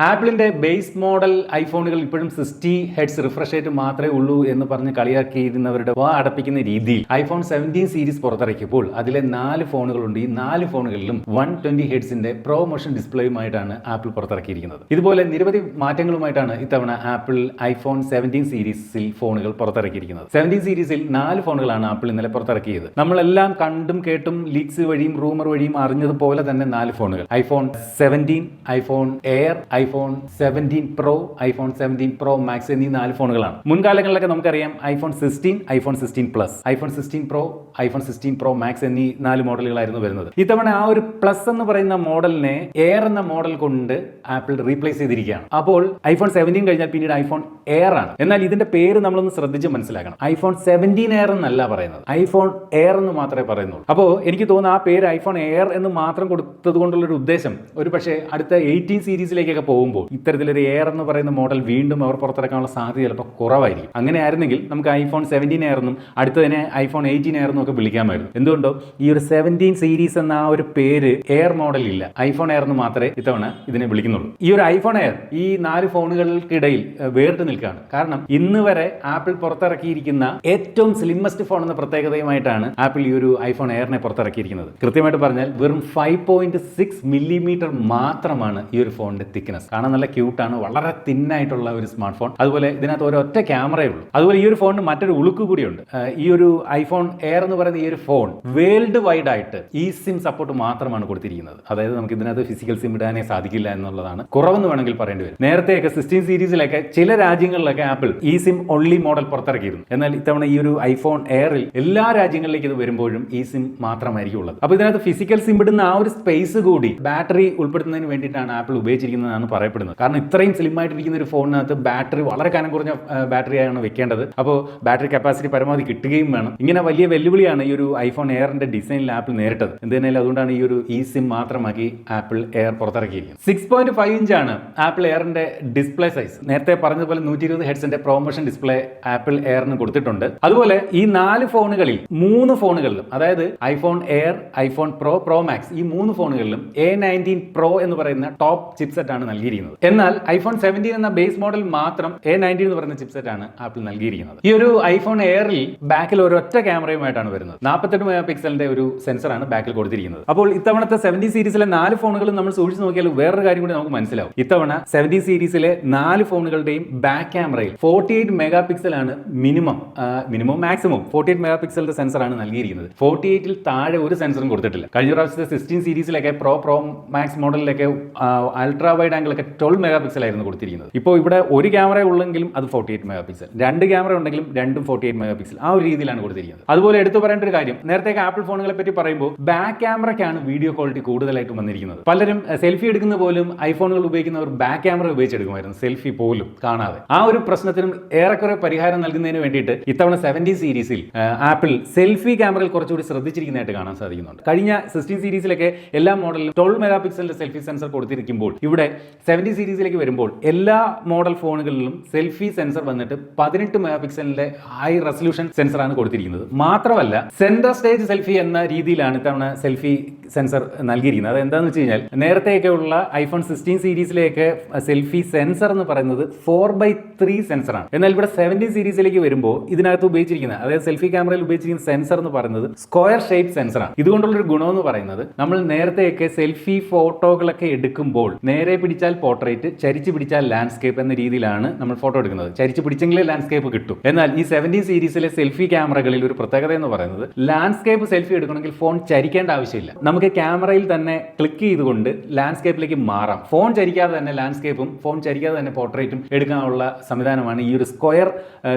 ആപ്പിളിന്റെ base model ഐഫോണുകൾ ഇപ്പോഴും 60 heads refresh rate മാത്രമേ ഉള്ളൂ എന്ന് പറഞ്ഞ് കളിയാക്കിയിരുന്നവരുടെ വാ അടപ്പിക്കുന്ന രീതിയിൽ ഐഫോൺ 17 സീരീസ് പുറത്തിറക്കിയപ്പോൾ അതിലെ 4 ഫോണുകളുണ്ട്. ഈ 4 ഫോണുകളിലും 120 ഹെഡ്സിന്റെ പ്രോ മോഷൻ ഡിസ്പ്ലേയുമായിട്ടാണ് ആപ്പിൾ പുറത്തിറക്കിയിരിക്കുന്നത്. ഇതുപോലെ നിരവധി മാറ്റങ്ങളുമായിട്ടാണ് ഇത്തവണ ആപ്പിൾ ഐഫോൺ 17 സീരീസിൽ ഫോണുകൾ പുറത്തിറക്കിയിരിക്കുന്നത്. 17 സീരീസിൽ 4 ഫോണുകളാണ് ആപ്പിൾ ഇന്നലെ പുറത്തിറക്കിയത്. നമ്മളെല്ലാം കണ്ടും കേട്ടും ലീക്സ് വഴിയും റൂമർ വഴിയും അറിഞ്ഞതുപോലെ തന്നെ 4 ഫോണുകൾ: iPhone 17, iPhone Air, iPhone 17 Pro, iPhone 17 Pro Max എന്നീ 4 ഫോണുകളാണ്. മുൻകാലങ്ങളിലൊക്കെ നമുക്കറിയാം iPhone 16, iPhone 16 Plus, iPhone 16 Pro, iPhone 16 Pro Max എന്നീ 4 മോഡലുകളായിരുന്നു വരുന്നത്. ഇത്തവണ ആ ഒരു പ്ലസ് എന്ന് പറയുന്ന മോഡലിനെ എയർ എന്ന മോഡൽ കൊണ്ട് ആപ്പിൾ റീപ്ലേസ് ചെയ്തിരിക്കുകയാണ്. അപ്പോൾ ഐഫോൺ 17 കഴിഞ്ഞാൽ പിന്നീട് ഐഫോൺ എയർ ആണ്. എന്നാൽ ഇതിന്റെ പേര് നമ്മളൊന്ന് ശ്രദ്ധിച്ച് മനസ്സിലാക്കണം. ഐഫോൺ 17 എയർ എന്നല്ല പറയുന്നത്, ഐഫോൺ എയർ എന്ന് മാത്രമേ പറയുന്നുള്ളൂ. അപ്പോൾ എനിക്ക് തോന്നുന്നു ആ പേര് ഐഫോൺ എയർ എന്ന് മാത്രം കൊടുത്തത് കൊണ്ടുള്ളൊരു ഉദ്ദേശം ഒരു പക്ഷേ അടുത്ത 18 സീരീസിലേക്കൊക്കെ പോകുമ്പോൾ ഇത്തരത്തിലൊരു എയർ എന്ന് പറയുന്ന മോഡൽ വീണ്ടും അവർ പുറത്തിറക്കാനുള്ള സാധ്യത ചിലപ്പോൾ കുറവായിരിക്കും. അങ്ങനെ ആയിരുന്നെങ്കിൽ നമുക്ക് ഐഫോൺ 17 എയർ എന്നും അടുത്തതിനെ ഐഫോൺ 18 എയർ എന്നും ഒക്കെ വിളിക്കാമായിരുന്നു. എന്തുകൊണ്ടോ ഈ ഒരു 17 സീരീസ് എന്ന ആ ഒരു പേര് എയർ മോഡൽ ഇല്ല, ഐഫോൺ എയർ എന്ന് മാത്രമേ ഇത്തവണ ഇതിനെ വിളിക്കുന്നുള്ളൂ. ഈ ഒരു ഐഫോൺ എയർ ഈ 4 ഫോണുകൾക്കിടയിൽ വേറിട്ട് നിൽക്കുകയാണ്. കാരണം ഇന്ന് വരെ ആപ്പിൾ പുറത്തിറക്കിയിരിക്കുന്ന ഏറ്റവും സ്ലിമ്മസ്റ്റ് ഫോൺ എന്ന പ്രത്യേകതയുമായിട്ടാണ് ആപ്പിൾ ഈ ഒരു ഐഫോൺ എയറിനെ പുറത്തിറക്കിയിരിക്കുന്നത്. കൃത്യമായിട്ട് പറഞ്ഞാൽ വെറും 5.6 മില്ലിമീറ്റർ മാത്രമാണ് ഈ ഒരു ഫോണിന്റെ തിക്നെസ്. കാണാൻ നല്ല ക്യൂട്ടാണ്, വളരെ തിന്നായിട്ടുള്ള ഒരു സ്മാർട്ട് ഫോൺ. അതുപോലെ ഇതിനകത്ത് ഒരൊറ്റ ക്യാമറയേ ഉള്ളൂ. അതുപോലെ ഈ ഒരു ഫോണിന് മറ്റൊരു ഉളുക്ക് കൂടിയുണ്ട്. ഈ ഒരു ഐഫോൺ എയർ എന്ന് പറയുന്ന ഈ ഒരു ഫോൺ വേൾഡ് വൈഡ് ആയിട്ട് ഈ സിം സപ്പോർട്ട് മാത്രമാണ് കൊടുത്തിരിക്കുന്നത്. അതായത് നമുക്ക് ഇതിനകത്ത് ഫിസിക്കൽ സിം ഇടാനേ സാധിക്കില്ല എന്നുള്ളതാണ് കുറവെന്ന് വേണമെങ്കിൽ പറയേണ്ടി വരും. നേരത്തെയൊക്കെ 16 സീരീസിലൊക്കെ ചില രാജ്യങ്ങളിലൊക്കെ ആപ്പിൾ ഈ സിം ഒൺലി മോഡൽ പുറത്തിറക്കിയിരുന്നു. എന്നാൽ ഇത്തവണ ഈ ഒരു ഐഫോൺ എയറിൽ എല്ലാ രാജ്യങ്ങളിലേക്ക് ഇത് വരുമ്പോഴും ഈ സിം മാത്രമായിരിക്കും ഉള്ളത്. അപ്പോൾ ഇതിനകത്ത് ഫിസിക്കൽ സിം ഇടുന്ന ആ ഒരു സ്പേസ് കൂടി ബാറ്ററി ഉൾപ്പെടുത്തുന്നതിന് വേണ്ടിയിട്ടാണ് ആപ്പിൾ ഉപയോഗിച്ചിരിക്കുന്നതെന്നാണ് പറയപ്പെടുന്നത്. കാരണം ഇത്രയും സ്ലിം ആയിട്ടിരിക്കുന്ന ഒരു ഫോണിനകത്ത് ബാറ്ററി വളരെ കനം കുറഞ്ഞ ബാറ്ററിയാണ് വെക്കേണ്ടത്. അപ്പോൾ ബാറ്ററി കപ്പാസിറ്റി പരമാവധി കിട്ടുകയും വേണം. ഇങ്ങനെ വലിയ വെല്ലുവിളിയാണ് ഈ ഒരു ഐഫോൺ എയറിന്റെ ഡിസൈനിൽ ആപ്പിൾ നേരിട്ടത്. എന്തിനായാലും അതുകൊണ്ടാണ് ഈ ഒരു ഈ സിം മാത്രമാക്കി ആപ്പിൾ എയർ പുറത്തിറക്കിയിരിക്കുന്നത്. 6.5 ഇഞ്ചാണ് ആപ്പിൾ എയറിന്റെ ഡിസ്പ്ലേ സൈസ്. നേരത്തെ പറഞ്ഞതുപോലെ 120 ഹെഡ്സിന്റെ പ്രൊമോഷൻ ഡിസ്പ്ലേ ആപ്പിൾ എയറിന് കൊടുത്തിട്ടുണ്ട്. അതുപോലെ ഈ 4 ഫോണുകളിൽ 3 ഫോണുകളിലും, അതായത് iPhone Air, iPhone Pro, Pro Max, ഈ 3 ഫോണുകളിലും A19 പ്രോ എന്ന് പറയുന്ന ടോപ്പ് ചിപ്സെറ്റ് ആണ് നൽകിയിരിക്കുന്നത്. എന്നാൽ ഐഫോൺ 17 എന്ന ബേസ് മോഡൽ മാത്രം A19 എന്ന് പറയുന്ന ചിപ്സെറ്റ് ആണ് ആപ്പിൾ നൽകിയിരിക്കുന്നത്. ഈ ഒരു ഐഫോൺ എയറിൽ ബാക്കിൽ ഒരൊറ്റ ക്യാമറയുമായിട്ടാണ് വരുന്നത്. 48 മെഗാ പിക്സലിന്റെ ഒരു സെൻസറാണ് ബാക്കിൽ കൊടുത്തിരിക്കുന്നത്. അപ്പോൾ ഇത്തവണത്തെ 17 സീരീസിലെ 4 ഫോണുകളും നമ്മൾ സൂക്ഷിച്ച് നോക്കിയാൽ വേറൊരു കാര്യം കൂടി നമുക്ക് മനസ്സിലാവും. ഇത്തവണ 17 സീരീസിലെ 4 ഫോണുകളുടെയും ബാക്ക് ക്യാമറയിൽ 48 മെഗാ പിക്സൽ ആണ് മിനിമം മാക്സിമം 48 മെഗാ പിക്സലിന്റെ സെൻസറാണ് നൽകിയിരിക്കുന്നത്. 48ൽ താഴെ ഒരു സെൻസറും കൊടുത്തിട്ടില്ല. കഴിഞ്ഞ പ്രാവശ്യത്തെ 16 സീരീസിലൊക്കെ പ്രോ മാക്സ് മോഡലിലൊക്കെ അൾട്രാ വൈഡ് ആംഗിൾ ഒക്കെ 12 മെഗാ പിക്സൽ ആയിരുന്നു കൊടുത്തിരിക്കുന്നത്. ഇപ്പോൾ ഇവിടെ ഒരു ക്യാമറ ഉള്ളെങ്കിലും അത് 48 മെഗാ പിക്സൽ, 2 ക്യാമറ ഉണ്ടെങ്കിലും രണ്ടും 48 മെഗാ പിക്സൽ, ആ ഒരു രീതിയിലാണ് കൊടുത്തിരിക്കുന്നത്. അതുപോലെ എടുത്തു പറയേണ്ട ഒരു കാര്യം, നേരത്തെ ആപ്പിൾ ഫോണുകളെ പറ്റി പറയുമ്പോൾ ബാക്ക് ക്യാമറയ്ക്കാണ് വീഡിയോ ക്വാളിറ്റി കൂടുതലായിട്ടും വന്നിരിക്കുന്നത്. പലരും സെൽഫി എടുക്കുന്ന പോലും ഐഫോണുകൾ ഉപയോഗിക്കുന്നവർ ബാക്ക് ക്യാമറ ഉപയോഗിച്ചെടുക്കുമായിരുന്നു, സെൽഫി പോലും കാണാതെ. ആ ഒരു പ്രശ്നത്തിനും ഏറെക്കുറെ പരിഹാരം നൽകുന്നതിന് വേണ്ടിയിട്ട് ഇത്തവണ 17 സീരീസിൽ ആപ്പിൾ സെൽഫി ക്യാമറയിൽ കുറച്ചുകൂടി ശ്രദ്ധിച്ചിരിക്കുന്നതായിട്ട് കാണാൻ സാധിക്കുന്നുണ്ട്. കഴിഞ്ഞ 16 സീരീസിലൊക്കെ എല്ലാ മോഡലിലും 12 മെഗാ പിക്സലിന്റെ സെൽഫി സെൻസർ കൊടുത്തിരിക്കുമ്പോൾ ഇവിടെ 17 സീരീസിലേക്ക് വരുമ്പോൾ എല്ലാ മോഡൽ ഫോണുകളിലും സെൽഫി സെൻസർ വന്നിട്ട് 18 മെഗാ പിക്സലിന്റെ ഹൈ റെസൊല്യൂഷൻ സെൻസറാണ് കൊടുത്തിരിക്കുന്നത്. മാത്രമല്ല സെന്റർ സ്റ്റേജ് സെൽഫി എന്ന രീതിയിലാണ് ഇത്തവണ സെൽഫി സെൻസർ നൽകിയിരിക്കുന്നത്. അത് എന്താണെന്ന് വെച്ച് കഴിഞ്ഞാൽ നേരത്തെയൊക്കെ ഉള്ള ഐഫോൺ 16 സീരീസിലേക്ക് സെൽഫി സെൻസർ എന്ന് പറയുന്നത് 4:3 സെൻസറാണ്. എന്നാൽ ഇവിടെ 17 സീരീസിലേക്ക് വരുമ്പോൾ ഇതിനകത്ത് ഉപയോഗിച്ചിരിക്കുന്നത്, അതായത് സെൽഫി ക്യാമറയിൽ ഉപയോഗിച്ചിരിക്കുന്ന സെൻസർ എന്ന് പറയുന്നത് സ്ക്വയർ ഷേപ്പ് സെൻസറാണ്. ഇതുകൊണ്ടുള്ളൊരു ഗുണം എന്ന് പറയുന്നത് നമ്മൾ നേരത്തെയൊക്കെ സെൽഫി ഫോട്ടോകളൊക്കെ എടുക്കുമ്പോൾ നേരെ പിടിച്ചാൽ പോർട്രേറ്റ്, ചരിച്ചു പിടിച്ചാൽ ലാൻഡ്സ്കേപ്പ് എന്ന രീതിയിലാണ് നമ്മൾ ഫോട്ടോ എടുക്കുന്നത്. ചരിച്ചു പിടിച്ചെങ്കിലേ ലാൻഡ്സ്കേപ്പ് കിട്ടും. എന്നാൽ ഈ 17 സീരീസിലെ സെൽഫി ക്യാമറകളിൽ ഒരു പ്രത്യേകത എന്ന് പറയുന്നത് ലാൻഡ്സ്കേപ്പ് സെൽഫി എടുക്കണമെങ്കിൽ ഫോൺ ചരിക്കേണ്ട ആവശ്യമില്ല. നമുക്ക് ക്യാമറയിൽ തന്നെ ക്ലിക്ക് ചെയ്തുകൊണ്ട് ലാൻഡ്സ്കേപ്പിലേക്ക് മാറാം. ഫോൺ ചരിക്കാതെ തന്നെ ലാൻഡ്സ്കേപ്പും ഫോൺ ചരിക്കാതെ തന്നെ പോർട്രേറ്റും എടുക്കാനുള്ള സംവിധാനമാണ് ഈ ഒരു സ്ക്വയർ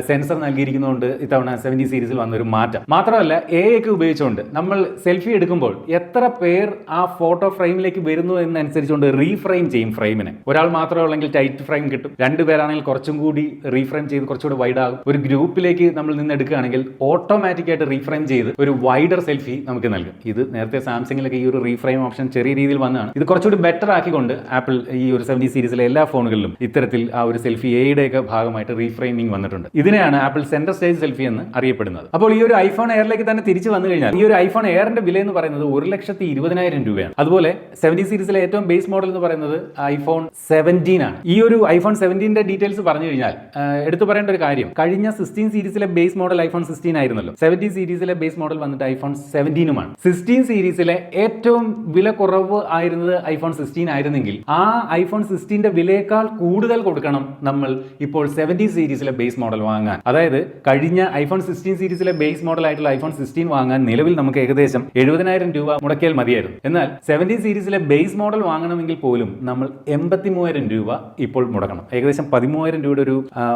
സെൻസർ നൽകിയിരിക്കുന്നതുകൊണ്ട് ഇത്തവണ 17 സീരീസിൽ വന്നൊരു മാറ്റം. മാത്രമല്ല AI ഒക്കെ ഉപയോഗിച്ചുകൊണ്ട് നമ്മൾ സെൽഫി എടുക്കുമ്പോൾ എത്ര പേർ ആ ഫോട്ടോ ഫ്രെയിമിലേക്ക് വരുന്നു എന്നനുസരിച്ചുകൊണ്ട് റീഫ്രെയിം ചെയ്യും ഫ്രെയിമിനെ. ഒരാൾ മാത്രമേ ഉള്ളെങ്കിൽ ടൈറ്റ് ഫ്രെയിം കിട്ടും, 2 പേരാണെങ്കിൽ കുറച്ചും കൂടി റീഫ്രെയിം ചെയ്ത് കുറച്ചുകൂടി വൈഡ് ആകും. ഒരു ഗ്രൂപ്പിലേക്ക് നമ്മൾ നിന്ന് എടുക്കുകയാണെങ്കിൽ ഓട്ടോമാറ്റിക് ആയിട്ട് റീഫ്രെയിം ചെയ്ത് ഒരു വൈഡർ സെൽഫി നമുക്ക് നൽകും. ഇത് നേരത്തെ സാംസങ്ങിലൊക്കെ ഈ ഒരു റീഫ്രെയിം ഓപ്ഷൻ ചെറിയ രീതിയിൽ വന്നതാണ്. ഇത് കുറച്ചുകൂടി ബെറ്റർ ആക്കിക്കൊണ്ട് ആപ്പിൾ ഈ ഒരു 17 സീരീസിലെ എല്ലാ ഫോണുകളിലും ഇത്തരത്തിൽ ആ ഒരു സെൽഫി AI ഒക്കെ ഭാഗമായിട്ട് റീഫ്രെയിമിംഗ് വന്നിട്ടുണ്ട്. ഇതിനെയാണ് ആപ്പിൾ സെന്റർ സ്റ്റേജ് സെൽഫി എന്ന് അറിയപ്പെടുന്നത്. അപ്പോൾ ഈ ഒരു ഐഫോൺ എയറിലേക്ക് തന്നെ തിരിച്ചു വന്നു കഴിഞ്ഞാൽ ഈ ഒരു ഐഫോൺ എയറിന്റെ വില എന്ന് പറയുന്നത് 1,20,000 രൂപയാണ്. അതുപോലെ 17 സീരീസിലെ ഏറ്റവും ബേസ് മോഡൽ എന്ന് പറയുന്നത് ഐഫോൺ ഐഫോൺ 17 ആണ്. ഈ ഒരു ഐഫോൺ 17ന്റെ ഡീറ്റെയിൽസ് പറഞ്ഞു കഴിഞ്ഞാൽ എടുത്തു പറയേണ്ട ഒരു കാര്യം, കഴിഞ്ഞ 16 സീരീസിലെ ബേസ് മോഡൽ ഐഫോൺ 16 ആയിരുന്നല്ലോ. 17 സീരീസിലെ ബേസ് മോഡൽ വന്നിട്ട് ഐഫോൺ 17ഉമാണ്. 16 സീരീസിലെ ഏറ്റവും വില കുറവ് ആയിരുന്നത് ഐഫോൺ 16 ആയിരുന്നെങ്കിൽ ആ ഐഫോൺ 16ന്റെ വിലയേക്കാൾ കൂടുതൽ കൊടുക്കണം നമ്മൾ ഇപ്പോൾ 17 സീരീസിലെ ബേസ് മോഡൽ വാങ്ങാൻ. അതായത് കഴിഞ്ഞ ഐഫോൺ 16 സീരീസിലെ ബേസ് മോഡൽ ആയിട്ടുള്ള ഐഫോൺ 16 വാങ്ങാൻ നിലവിൽ നമുക്ക് ഏകദേശം 70,000 രൂപ മുടക്കിയാൽ മതിയായിരുന്നു. എന്നാൽ 17 സീരീസിലെ ബേസ് മോഡൽ വാങ്ങണമെങ്കിൽ പോലും നമ്മൾ 83,000 രൂപ ഇപ്പോൾ മുടക്കണം. ഏകദേശം 13,000 രൂപയുടെ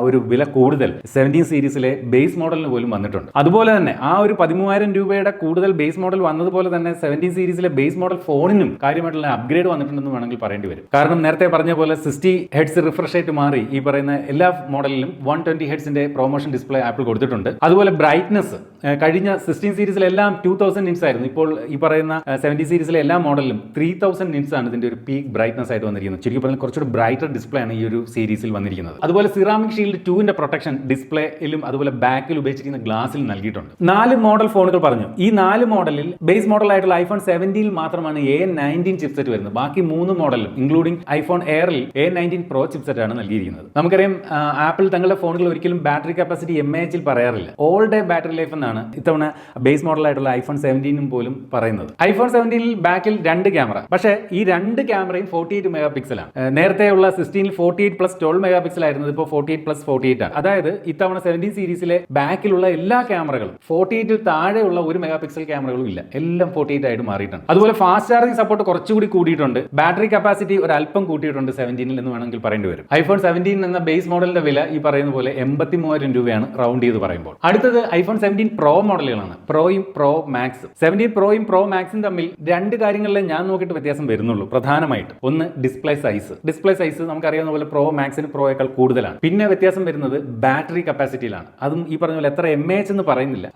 ഒരു വില കൂടുതൽ 17 സീരീസിലെ ബേസ് മോഡലിന് പോലും വന്നിട്ടുണ്ട്. അതുപോലെ തന്നെ ആ ഒരു 13,000 രൂപയുടെ കൂടുതൽ ബേസ് മോഡൽ വന്നതുപോലെ തന്നെ 17 സീരീസിലെ ബേസ് മോഡൽ ഫോണിനും കാര്യമായിട്ടുള്ള അപ്ഗ്രേഡ് വന്നിട്ടുണ്ടെന്ന് വേണമെങ്കിൽ പറയേണ്ടി വരും. കാരണം നേരത്തെ പറഞ്ഞ പോലെ 60 ഹെർട്സ് റിഫ്രഷ് റേറ്റ് മാറി ഈ പറയുന്ന എല്ലാ മോഡലിലും 120 ഹെർട്സിന്റെ പ്രൊമോഷൻ ഡിസ്പ്ലേ ആപ്പിൾ കൊടുത്തിട്ടുണ്ട്. അതുപോലെ ബ്രൈറ്റ്നസ് കഴിഞ്ഞ 16 സീരീസിലെ എല്ലാം 2000 നിറ്റ്സ് ആയിരുന്നു. ഇപ്പോൾ ഈ പറയുന്ന 70 സീരീസിലെ എല്ലാ മോഡലിലും 3000 നിറ്റ്സ് ആണ് ഇതിന്റെ ഒരു പീക്ക് ബ്രൈറ്റ്നസ് ആയിട്ട് വന്നിരിക്കുന്നത്. ചുരുക്കി പറഞ്ഞാൽ കുറച്ചുകൂടി ബ്രൈറ്റർ ഡിസ്പ്ലേ ആണ് ഈ ഒരു സീരീസിൽ വന്നിരിക്കുന്നത്. അതുപോലെ സിറാമിക് ഷീൽഡ് 2ന്റെ പ്രൊട്ടക്ഷൻ ഡിസ്പ്ലേയിലും അതുപോലെ ബാക്കിൽ ഉപയോഗിച്ചിരിക്കുന്ന ഗ്ലാസിൽ നൽകിയിട്ടുണ്ട്. 4 മോഡൽ ഫോണുകൾ പറഞ്ഞു. ഈ 4 മോഡലിൽ ബേസ് മോഡൽ ആയിട്ടുള്ള ഐഫോൺ 17 മാത്രമാണ് A19 ചിപ്സെറ്റ് വരുന്നത്. ബാക്കി 3 മോഡലിലും ഇൻക്ലൂഡിംഗ് ഐഫോൺ എയറിൽ A19 പ്രോ ചിപ്സെറ്റ് ആണ് നൽകിയിരിക്കുന്നത്. നമുക്കറിയാം ആപ്പിൾ തങ്ങളുടെ ഫോണുകൾ ഒരിക്കലും ബാറ്ററി കപ്പാസിറ്റി mAh പറയാറില്ല. ഓൾ ഡേ ബാറ്ററി ലൈഫ് എന്നാണ് ഇത്തവണ ബേസ് മോഡൽ ആയിട്ടുള്ള ഐഫോൺ 17 പോലും പറയുന്നത്. ഐഫോൺ 17 ബാക്കിൽ 2 ക്യാമറ, പക്ഷേ ഈ 2 ക്യാമറയും 48 മെഗാ പിക്സലാണ്. നേരത്തെയുള്ള 16 48+12 മെഗാ പിക്സൽ ആയിരുന്നത് ഇപ്പോൾ 48+48 ആണ്. അതായത് ഇത്തവണ 17 സീരീസിലെ ബാക്കിലുള്ള എല്ലാ ക്യാമറകളും 48 താഴെയുള്ള 1 മെഗാ പിക്സൽ ക്യാമറകളും ഇല്ല, എല്ലാം 48 ആയിട്ട് മാറിയിട്ടുണ്ട്. അതുപോലെ ഫാസ്റ്റ് ചാർജിംഗ് സപ്പോർട്ട് കുറച്ചുകൂടി കൂടിയിട്ടുണ്ട്. ബാറ്ററി കപ്പാസിറ്റി ഒരു അല്പം കൂട്ടിയിട്ടുണ്ട് 17 എന്ന് വേണമെങ്കിൽ പറയേണ്ടി വരും. ഐഫോൺ 17 എന്ന ബേസ് മോഡലിന്റെ വില ഈ പറയുന്ന പോലെ 83,000 രൂപയാണ് റൗണ്ട് ചെയ്ത് പറയുമ്പോൾ. അടുത്തത് ഐഫോൺ 17 പ്രോ മോഡലുകളാണ്. പ്രോയും പ്രോ മാക്സും. 17 പ്രോയും പ്രോ മാക്സും തമ്മിൽ 2 കാര്യങ്ങളിലെ ഞാൻ നോക്കിയിട്ട് വ്യത്യാസം വരുന്നുള്ളൂ പ്രധാനമായിട്ട്. ഒന്ന് ഡിസ്പ്ലേ സൈസ് നമുക്കറിയാവുന്ന പോലെ പ്രോ മാക്സിന് പ്രോയേക്കാൾ കൂടുതലാണ്. പിന്നെ വ്യത്യാസം വരുന്നത് ബാറ്ററി കപ്പാസിറ്റിയിലാണ്. അതും ഈ പറഞ്ഞ പോലെ എത്ര mAh എന്ന് പറയുന്നില്ല,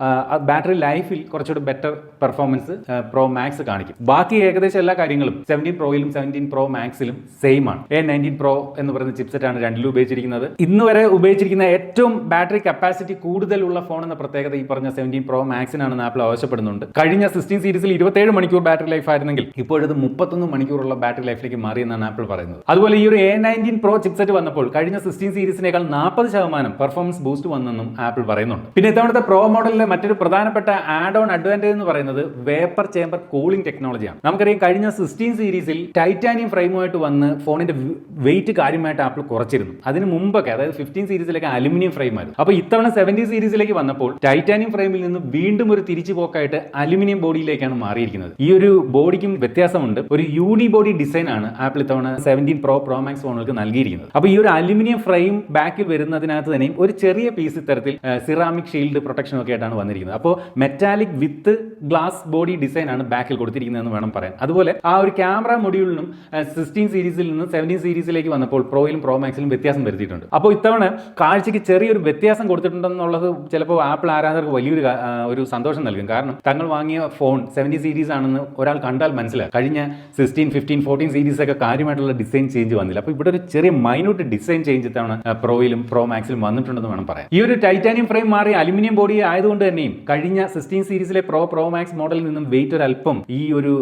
ബാറ്ററി ലൈഫിൽ കുറച്ചുകൂടി ബെറ്റർ പെർഫോമൻസ് പ്രോ മാക്സ് കാണിക്കും. ബാക്കി ഏകദേശം എല്ലാ കാര്യങ്ങളും 17 പ്രോയിലും 17 പ്രോ മാക്സിലും സെയിം ആണ്. A19 പ്രോ എന്ന് പറയുന്ന ചിപ്സെറ്റ് ആണ് രണ്ടിലും ഉപയോഗിച്ചിരിക്കുന്നത്. ഇന്ന് വരെ ഉപയോഗിച്ചിരിക്കുന്ന ഏറ്റവും ബാറ്ററി കപ്പാസിറ്റി കൂടുതലുള്ള ഫോൺ എന്ന പ്രത്യേകത ഈ പറഞ്ഞ 17 പ്രോ മാക്സിനാണെന്ന് ആപ്പിൾ ആവശ്യപ്പെടുന്നുണ്ട്. കഴിഞ്ഞ 16 സീരീസിൽ 27 മണിക്കൂർ ബാറ്ററി ലൈഫ് ആയിരുന്നെങ്കിൽ ഇപ്പോഴത് 31 മണിക്കൂറുള്ള ബാറ്ററി ലൈഫിലേക്ക് മാറിയെന്നാണ് ആപ്പിൾ പറയുന്നത്. അതുപോലെ ഈ ഒരു A19 പ്രോ ചിപ്സെറ്റ് വന്നപ്പോൾ കഴിഞ്ഞ 16 സീരീസിനേക്കാൾ 40% പെർഫോമൻസ് ബൂസ്റ്റ് വന്നെന്നും ആപ്പിൾ പറയുന്നുണ്ട്. പിന്നെ ഇത്തവണത്തെ പ്രോ മോഡലിലെ മറ്റൊരു പ്രധാനപ്പെട്ട ആഡ് ഓൺ അഡ്വാൻറ്റേജ് എന്ന് പറയുന്നത് വേപ്പർ ചേംബർ കൂളിംഗ് ടെക്നോളജിയാണ്. നമുക്കറിയാം കഴിഞ്ഞ 16 സീരീസിൽ ടൈറ്റാനിയം ഫ്രെയിമുമായിട്ട് വന്ന് ഫോണിന്റെ വെയിറ്റ് കാര്യമായിട്ട് ആപ്പിൾ കുറച്ചിരുന്നു. അതിന് മുമ്പൊക്കെ അതായത് 15 സീരീസിലേക്ക് അലുമിനിയം ഫ്രെയിം ആയിരുന്നു. അപ്പോൾ ഇത്തവണ 17 സീരീസിലേക്ക് വന്നപ്പോൾ ടൈറ്റാനിയം ഫ്രെയിമിൽ നിന്ന് വീണ്ടും ഒരു തിരിച്ചുപോക്കായിട്ട് അലുമിനിയം ബോഡിയിലേക്കാണ് മാറിയിരിക്കുന്നത്. ഈ ഒരു ബോഡിക്കും വ്യത്യാസമുണ്ട്. ഒരു യൂണി ബോഡി ഡിസൈൻ ആണ് ആപ്പിൾ ഇത്തവണ 17 പ്രോ പ്രോ മാക്സ് ഫോണുകൾക്ക് നൽകിയിരിക്കുന്നത്. അപ്പോൾ ഈ ഒരു അലുമിനിയം ഫ്രെയിം ബാക്കിൽ വരുന്നതിനകത്ത് തന്നെയും ഒരു ചെറിയ പീസ് ഇത്തരത്തിൽ സിറാമിക് ഷീൽഡ് പ്രൊട്ടക്ഷൻ ഒക്കെ ആയിട്ടാണ് വന്നിരിക്കുന്നത്. അപ്പോൾ metallic with glass body design ആണ് ബാക്കിൽ കൊടുത്തിരിക്കുന്നതെന്ന് വേണം പറയാൻ. അതുപോലെ ആ ഒരു ക്യാമറ മൊഡ്യൂളിനും 16 സീരീസിൽ നിന്ന് 17 സീരീസിലേക്ക് വന്നപ്പോൾ പ്രോയിലും പ്രോ മാക്സിലും വ്യത്യാസം വരുത്തിയിട്ടുണ്ട്. അപ്പോൾ ഇത്തവണ കാഴ്ചയ്ക്ക് ചെറിയൊരു വ്യത്യാസം കൊടുത്തിട്ടുണ്ടെന്നുള്ളത് ചിലപ്പോൾ ആപ്പിൾ ആരാധകർക്ക് വലിയൊരു ഒരു സന്തോഷം നൽകും. കാരണം തങ്ങൾ വാങ്ങിയ ഫോൺ 70 സീരീസ് ആണെന്ന് ഒരാൾ കണ്ടാൽ മനസ്സിലാക്കും. കഴിഞ്ഞ 16 15 14 സീരീസ് ഒക്കെ കാര്യമായിട്ടുള്ള ഡിസൈൻ ചേഞ്ച് വന്നില്ല. അപ്പോൾ ഇവിടെ ഒരു ചെറിയ മൈന്യൂട്ട് ഡിസൈൻ ചേഞ്ച് ഇത്തവണ പ്രോയിലും പ്രോ മാക്സിലും വന്നിട്ടുണ്ടെന്ന് വേണം പറയാം. ഈ ഒരു ടൈറ്റാനിയം ഫ്രെയിം മാറി അലുമിനിയം ബോഡി ആയതുകൊണ്ട് തന്നെയും കഴിഞ്ഞ 16 സീരീസിലെ പ്രോ മാക്സ് മോഡലിൽ നിന്നും വെയിറ്റ് ഒരു അല്പം ഈ ഒരു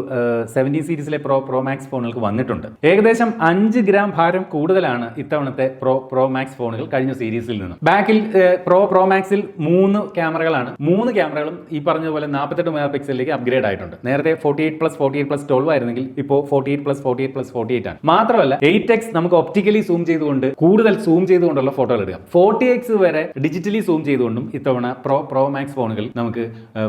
17 സീരീസിലെ പ്രോ മാക്സ് ഫോണുകൾക്ക് വന്നിട്ടുണ്ട്. ഏകദേശം 5 ഗ്രാം ഭാരം കൂടുതലാണ് ഇത്തവണത്തെ പ്രോ മാക്സ് ഫോണുകൾ കഴിഞ്ഞ സീരീസിൽ നിന്നും. ബാക്കിൽ പ്രോ മാക്സിൽ 3 ക്യാമറകളാണ്. 3 ക്യാമറകളും ഈ പറഞ്ഞതുപോലെ 48 മെഗാ പിക്സലിലേക്ക് അപ്ഗ്രേഡ് ആയിട്ടുണ്ട്. നേരത്തെ 48+48+12 ആയിരുന്നെങ്കിൽ ഇപ്പോൾ 48+48+48 ആണ്. മാത്രമല്ല 8x നമുക്ക് ഒപ്റ്റിക്കലി സൂം ചെയ്തുകൊണ്ട് കൂടുതൽ സൂം ചെയ്തുകൊണ്ടുള്ള ഫോട്ടോകൾ എടുക്കാം. 40x വരെ ഡിജിറ്റലി സൂം ചെയ്തുകൊണ്ടും ഇത്തവണ പ്രോ മാക്സ് ഫോണുകൾ നമുക്ക്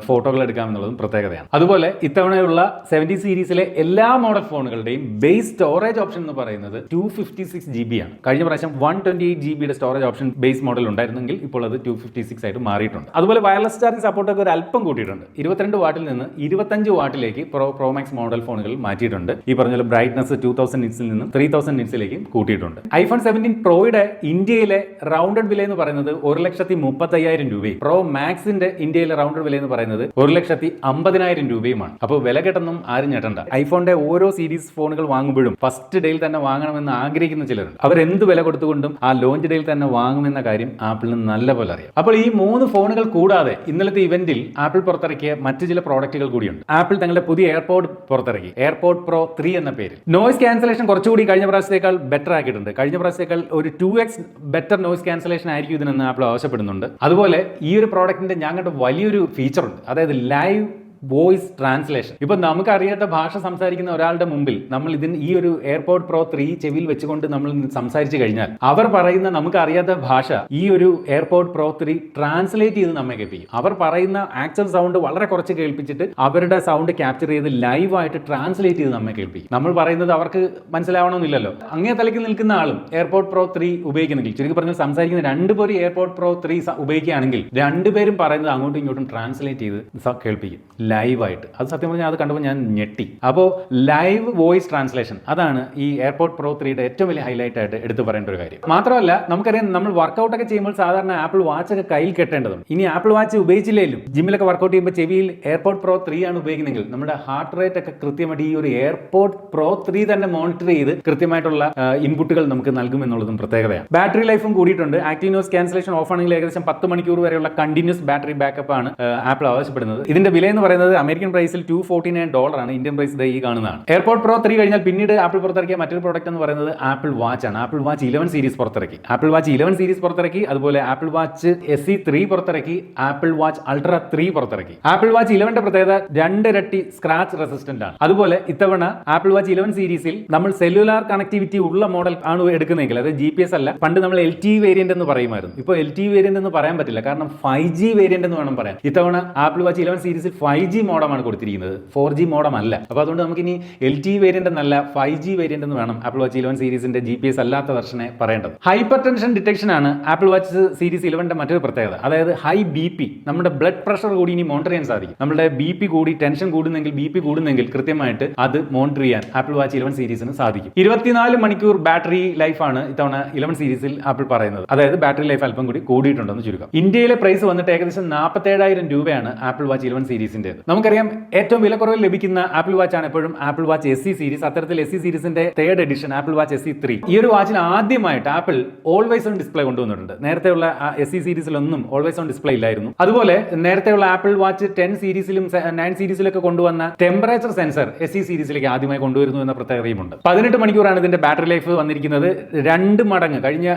ഫോട്ടോകൾ എടുക്കാം എന്നുള്ളതും പ്രത്യേകതയാണ്. അതുപോലെ ഇത്തവണയുള്ള 70 സീരീസിലെ എല്ലാ മോഡൽ ഫോണുകളുടെയും ബേസ് സ്റ്റോറേജ് ഓപ്ഷൻ എന്ന് പറയുന്നത് 256 GB ആണ്. കഴിഞ്ഞ പ്രാവശ്യം 128 GB storage option base model ഉണ്ടായിരുന്നെങ്കിൽ ഇപ്പോൾ അത് 256 ആയിട്ട് മാറിയിട്ടുണ്ട്. അതുപോലെ വയർലെസ് ചാർജിംഗ് സപ്പോർട്ടൊക്കെ ഒരു അല്പം കൂട്ടിയിട്ടുണ്ട്. 22 വാട്ടിൽ നിന്ന് 25 വാട്ടിലേക്ക് പ്രോ മാക്സ് മോഡൽ ഫോണുകൾ മാറ്റിയിട്ടുണ്ട്. ഈ പറഞ്ഞ ബ്രൈറ്റ്നസ് 2000 നിറ്റ്സിൽ നിന്നും 3000 നിറ്റ്സിലേക്കും കൂട്ടിയിട്ടുണ്ട്. ഐഫോൺ 17 പ്രോയുടെ ഇന്ത്യയിലെ റൗണ്ടഡ് വില എന്ന് പറയുന്നത് 1,35,000 രൂപയും പ്രോ മാക്സിന്റെ ഇന്ത്യയിലെ റൗണ്ടഡ് വില എന്ന് പറയുന്നത് 1,50,000 രൂപയുമാണ്. അപ്പോൾ വില കേട്ടൊന്നും ആരും ഞെട്ടണ്ട. ഐഫോണിന്റെ ഓരോ സീരീസ് ഫോണുകൾ വാങ്ങുമ്പോഴും ഫസ്റ്റ് ഡേയിൽ തന്നെ വാങ്ങണമെന്ന് ആഗ്രഹിക്കുന്ന ചിലരുണ്ട്. അവരെന്ത് വില കൊടുത്തുകൊണ്ടും ആ ലോഞ്ച് ഡേയിൽ തന്നെ വാങ്ങുമെന്ന കാര്യം ആപ്പിളിന് നല്ലപോലെ അറിയാം. അപ്പോൾ ഈ 3 ഫോണുകൾ കൂടാതെ ഇന്നലത്തെ ഇവന്റിൽ ആപ്പിൾ പുറത്തിറക്കിയ മറ്റു ചില പ്രോഡക്റ്റുകൾ കൂടിയുണ്ട്. ആപ്പിൾ തങ്ങളുടെ പുതിയ എയർപോഡ് പുറത്തിറക്കി. എയർപോഡ് പ്രോ 3 എന്ന പേരിൽ നോയ്സ് ക്യാൻസലേഷൻ കുറച്ചുകൂടി കുറച്ചുകൂടി കഴിഞ്ഞ പ്രാവശ്യത്തേക്കാൾ ബെറ്റർ ആക്കിയിട്ടുണ്ട്. കഴിഞ്ഞ പ്രാവശ്യത്തേക്കാൾ ഒരു 2x ബെറ്റർ നോയ്സ് ക്യാൻസലേഷൻ ആയിരിക്കും ഇതിനെന്ന് ആപ്പിൾ ആവശ്യപ്പെടുന്നുണ്ട്. അതുപോലെ ഈ ഒരു പ്രോഡക്റ്റിന്റെ ഞാൻ കണ്ട വലിയൊരു ഫീച്ചറുണ്ട്, അതായത് ലൈവ് വോയിസ് ട്രാൻസ്ലേഷൻ. ഇപ്പൊ നമുക്കറിയാത്ത ഭാഷ സംസാരിക്കുന്ന ഒരാളുടെ മുമ്പിൽ നമ്മൾ ഈ ഒരു എയർപോഡ് പ്രോ 3 ചെവിയിൽ വെച്ചുകൊണ്ട് നമ്മൾ സംസാരിച്ചു കഴിഞ്ഞാൽ അവർ പറയുന്ന നമുക്ക് അറിയാത്ത ഭാഷ ഈ ഒരു എയർപോഡ് പ്രോ 3 ട്രാൻസ്ലേറ്റ് ചെയ്ത് നമ്മെ കേൾപ്പിക്കും. അവർ പറയുന്ന ആക്ച്വൽ സൗണ്ട് വളരെ കുറച്ച് കേൾപ്പിച്ചിട്ട് അവരുടെ സൗണ്ട് ക്യാപ്ചർ ചെയ്ത് ലൈവായിട്ട് ട്രാൻസ്ലേറ്റ് ചെയ്ത് നമ്മെ കേൾപ്പിക്കും. നമ്മൾ പറയുന്നത് അവർക്ക് മനസ്സിലാവണമെന്നില്ലല്ലോ. അങ്ങേ തലയ്ക്ക് നിൽക്കുന്ന ആളും എയർപോഡ് പ്രോ 3 ഉപയോഗിക്കുന്നെങ്കിൽ, ചുരുക്കി പറഞ്ഞാൽ സംസാരിക്കുന്ന രണ്ടുപേരും എയർപോഡ് പ്രോ 3 ഉപയോഗിക്കുകയാണെങ്കിൽ രണ്ടുപേരും പറയുന്നത് അങ്ങോട്ടും ഇങ്ങോട്ടും ട്രാൻസ്ലേറ്റ് ചെയ്ത് കേൾപ്പിക്കും ലൈവായിട്ട്. അത് സത്യം പറഞ്ഞാൽ അത് കണ്ടപ്പോൾ ഞാൻ ഞെട്ടി. അപ്പോൾ ലൈവ് വോയിസ് ട്രാൻസ്ലേഷൻ അതാണ് ഈ എയർപോഡ് പ്രോ 3യുടെ ഏറ്റവും വലിയ ഹൈലൈറ്റ് ആയിട്ട് എടുത്തു പറയേണ്ട ഒരു കാര്യം. മാത്രമല്ല നമുക്കറിയാം, നമ്മൾ വർക്കൗട്ട് ഒക്കെ ചെയ്യുമ്പോൾ സാധാരണ ആപ്പിൾ വാച്ച് ഒക്കെ കയ്യിൽ കെട്ടേണ്ടതും. ഇനി ആപ്പിൾ വാച്ച് ഉപയോഗിച്ചില്ലെങ്കിലും ജിമ്മിലൊക്കെ വർക്കൗട്ട് ചെയ്യുമ്പോൾ ചെവിയിൽ എയർപോഡ് പ്രോ 3 ആണ് ഉപയോഗിക്കുന്നെങ്കിൽ നമ്മുടെ ഹാർട്ട് റേറ്റ് ഒക്കെ കൃത്യമായിട്ട് ഈ ഒരു എയർപോഡ് പ്രോ 3 തന്നെ മോണിറ്റർ ചെയ്ത് കൃത്യമായിട്ടുള്ള ഇൻപുട്ടുകൾ നമുക്ക് നൽകുമെന്നുള്ളതും പ്രത്യേകതയാണ്. ബാറ്ററി ലൈഫും കൂടിയിട്ടുണ്ട്. ആക്റ്റീവ് നോയ്സ് ക്യാൻസലേഷൻ ഓഫ് ആണെങ്കിൽ ഏകദേശം 10 മണിക്കൂർ വരെയുള്ള കണ്ടിന്യൂസ് ബാറ്ററി ബാക്കപ്പ് ആണ് ആപ്പിൾ ആവശ്യപ്പെടുന്നത്. ഇതിന്റെ വില എന്ന് പറയുന്നത് അമേരിക്കൻ പ്രൈസിൽ $249 ആണ്. ഇന്ത്യൻ പ്രൈസ് ഈ കാണുന്നതാണ്. എയർപോഡ് പ്രോ 3 കഴിഞ്ഞാൽ പിന്നീട് ആപ്പിൾ പുറത്തിറക്കിയ മറ്റൊരു പ്രോഡക്റ്റ് എന്ന് പറയുന്നത് ആപ്പിൾ വാച്ച് ആണ്. ആപ്പിൾ വാച്ച് 11 സീരീസ് പുറത്തിറക്കി. ആപ്പിൾ വാച്ച് 11 സീരീസ് പുറത്തിറക്കി. അതുപോലെ ആപ്പിൾ വാച്ച് SE 3 പുറത്തിറക്കി. ആപ്പിൾ വാച്ച് അൾട്ര 3 പുറത്തിറക്കി. ആപ്പിൾ വാച്ച് 11ന്റെ പ്രത്യേകത 2 ഇരട്ടി സ്ക്രാച്ച് റെസിസ്റ്റന്റ് ആണ്. അതുപോലെ ഇത്തവണ ആപ്പിൾ വാച്ച് 11 സീരീസിൽ നമ്മൾ സെല്ലുലാർ കണക്ടിവിറ്റി ഉള്ള മോഡൽ ആണ് എടുക്കുന്നതെങ്കിൽ, അത് GPS അല്ല. പണ്ട് നമ്മൾ LTE വേരിയന്റ് എന്ന് പറയുമായിരുന്നു. ഇപ്പോൾ LTE വേരിയന്റ് എന്ന് പറയാൻ പറ്റില്ല, കാരണം 5G വേരിയന്റ് എന്ന് വേണം പറയാൻ. ഇത്തവണ ആപ്പിൾ വാച്ച് 11 സീരീസിൽ 5G മോഡമാണ് കൊടുത്തിരിക്കുന്നത്, 4G മോഡം അല്ല. അപ്പോൾ അതുകൊണ്ട് നമുക്കിനി LTE വേരിയന്റ് എന്നല്ല 5G വേരിയന്റ് എന്ന് വേണം ആപ്പിൾ വാച്ച് 11 സീരീസിന്റെ GPS അല്ലാത്ത വെർഷനെ പറയേണ്ടത്. ഹൈപ്പർ ടെൻഷൻ ഡിറ്റക്ഷൻ ആണ് ആപ്പിൾ വാച്ച് സീരീസ് 11ന്റെ മറ്റൊരു പ്രത്യേകത. അതായത് ഹൈ BP, നമ്മുടെ ബ്ലഡ് പ്രഷർ കൂടി ഇനി മോണിറ്റർ ചെയ്യാൻ സാധിക്കും. നമ്മുടെ BP കൂടി, ടെൻഷൻ കൂടുന്നെങ്കിൽ, BP കൂടുന്നെങ്കിൽ കൃത്യമായിട്ട് അത് മോണിറ്റർ ചെയ്യാൻ ആപ്പിൾ വാച്ച് 11 സീരീസിന് സാധിക്കും. 24 മണിക്കൂർ ബാറ്ററി ലൈഫാണ് ഇത്തവണ 11 സീരീസിൽ ആപ്പിൾ പറയുന്നത്. അതായത് ബാറ്ററി ലൈഫ് അല്പം കൂടി കൂടിയിട്ടുണ്ടെന്ന് ചുരുക്കം. ഇന്ത്യയിലെ പ്രൈസ് വന്നിട്ട് ഏകദേശം 47,000 രൂപയാണ് ആപ്പിൾ വാച്ച് 11 സീരീസിന്റെ. നമുക്കറിയാം, ഏറ്റവും വിലക്കുറവിൽ ലഭിക്കുന്ന ആപ്പിൾ വാച്ച് ആണ് എപ്പോഴും ആപ്പിൾ വാച്ച് SE സീരീസ്. അത്തരത്തിൽ SE സീരീസിന്റെ 3rd edition apple watch SE 3. ഈ ഒരു വാച്ചിൽ ആദ്യമായിട്ട് ആപ്പിൾ ഓൾവേസ് ഓൺ ഡിസ്പ്ലേ കൊണ്ടുവന്നിട്ടുണ്ട്. നേരത്തെയുള്ള SE സീരീസിലൊന്നും ഓൾവേസ് ഓൺ ഡിസ്പ്ലേ ഇല്ലായിരുന്നു. അതുപോലെ നേരത്തെയുള്ള ആപ്പിൾ വാച്ച് 10 സീരീസിലും 9 സീരീസിലൊക്കെ കൊണ്ടുവന്ന ടെമ്പറേച്ചർ സെൻസർ SE സീരീസിലേക്ക് ആദ്യമായി കൊണ്ടുവരുന്നു എന്ന പ്രത്യേകതയുമുണ്ട്. 18 മണിക്കൂറാണ് ഇതിന്റെ ബാറ്ററി ലൈഫ് വന്നിരിക്കുന്നത്. 2 മടങ്ങ്, കഴിഞ്ഞ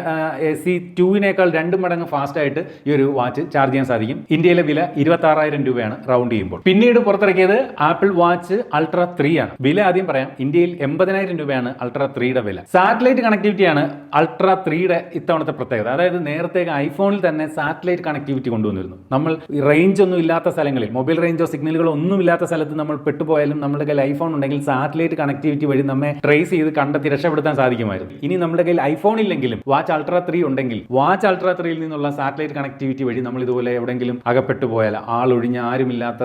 SE 2-നേക്കാൾ 2 മടങ്ങ് ഫാസ്റ്റ് ആയിട്ട് ഈ ഒരു വാച്ച് ചാർജ് ചെയ്യാൻ സാധിക്കും. ഇന്ത്യയിലെ വില 26,000 രൂപയാണ് റൗണ്ട് ചെയ്യുമ്പോൾ. പിന്നീട് പുറത്തിറക്കിയത് ആപ്പിൾ വാച്ച് അൾട്ര 3 ആണ്. വില ആദ്യം പറയാം. ഇന്ത്യയിൽ 80,000 രൂപയാണ് അൾട്ര 3യുടെ വില. സാറ്റലൈറ്റ് കണക്ടിവിറ്റിയാണ് അൾട്ര 3യുടെ ഇത്തവണത്തെ പ്രത്യേകത. അതായത് നേരത്തെ ഐഫോണിൽ തന്നെ സാറ്റലൈറ്റ് കണക്ടിവിറ്റി കൊണ്ടുവന്നിരുന്നു. നമ്മൾ റേഞ്ച് ഒന്നും ഇല്ലാത്ത സ്ഥലങ്ങളിൽ, മൊബൈൽ റേഞ്ചോ സിഗ്നലുകളോ ഒന്നും ഇല്ലാത്ത സ്ഥലത്ത് നമ്മൾ പെട്ടുപോയാലും നമ്മുടെ കയ്യിൽ ഐഫോൺ ഉണ്ടെങ്കിൽ സാറ്റലൈറ്റ് കണക്ടിവിറ്റി വഴി നമ്മെ ട്രേസ് ചെയ്ത് കണ്ടെത്തി രക്ഷപ്പെടുത്താൻ സാധിക്കുമായിരുന്നു. ഇനി നമ്മുടെ കയ്യിൽ ഐഫോൺ ഇല്ലെങ്കിലും വാച്ച് അൾട്ര 3 ഉണ്ടെങ്കിൽ വാച്ച് അൾട്ര 3യിൽ നിന്നുള്ള സാറ്റലൈറ്റ് കണക്ടിവിറ്റി വഴി നമ്മൾ ഇതുപോലെ എവിടെയെങ്കിലും അകപ്പെട്ടു പോയാൽ, ആളൊഴിഞ്ഞ ആരുമില്ലാത്ത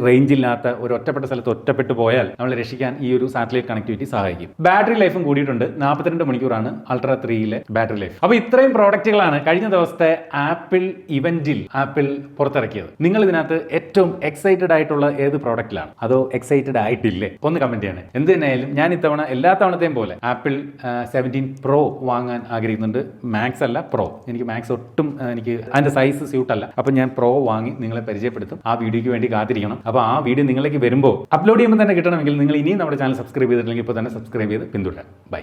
റേഞ്ച് ഇല്ലാത്ത ഒരു ഒറ്റപ്പെട്ട സ്ഥലത്ത് ഒറ്റപ്പെട്ടു പോയാൽ നമ്മളെ രക്ഷിക്കാൻ ഈ ഒരു സാറ്റലൈറ്റ് കണക്ടിവിറ്റി സഹായിക്കും. ബാറ്ററി ലൈഫും കൂടിയിട്ടുണ്ട്. 42 മണിക്കൂറാണ് അൾട്ര 3യിലെ ബാറ്ററി ലൈഫ്. അപ്പോൾ ഇത്രയും പ്രോഡക്റ്റുകളാണ് കഴിഞ്ഞ ദിവസത്തെ ആപ്പിൾ ഇവന്റിൽ ആപ്പിൾ പുറത്തിറക്കിയത്. നിങ്ങൾ ഇതിനകത്ത് ഏറ്റവും എക്സൈറ്റഡ് ആയിട്ടുള്ള ഏത് പ്രോഡക്റ്റിലാണ്? അതോ എക്സൈറ്റഡ് ആയിട്ടില്ലേ? ഒന്ന് കമന്റ് ചെയ്യണേ. എന്ത് തന്നെയായാലും ഞാൻ ഇത്തവണ എല്ലാ തവണത്തെയും പോലെ ആപ്പിൾ 17 Pro വാങ്ങാൻ ആഗ്രഹിക്കുന്നുണ്ട്. മാക്സ് അല്ല, പ്രോ. എനിക്ക് മാക്സ് ഒട്ടും എനിക്ക് അതിന്റെ സൈസ് സ്യൂട്ട് അല്ല. അപ്പോൾ ഞാൻ പ്രോ വാങ്ങി നിങ്ങളെ പരിചയപ്പെടുത്തും. ആ വീഡിയോയ്ക്ക് വേണ്ടി കാത്തിരിക്കണം. അപ്പോൾ ആ വീഡിയോ നിങ്ങളിലേക്ക് വരുമ്പോൾ അപ്ലോഡ് ചെയ്യുമ്പോൾ തന്നെ കിട്ടണമെങ്കിൽ നിങ്ങൾ ഇനിയും നമ്മുടെ ചാനൽ സബ്സ്ക്രൈബ് ചെയ്തിട്ടില്ലെങ്കിൽ ഇപ്പോൾ തന്നെ സബ്സ്ക്രൈബ് ചെയ്ത് പിന്തുടരാം. ബൈ.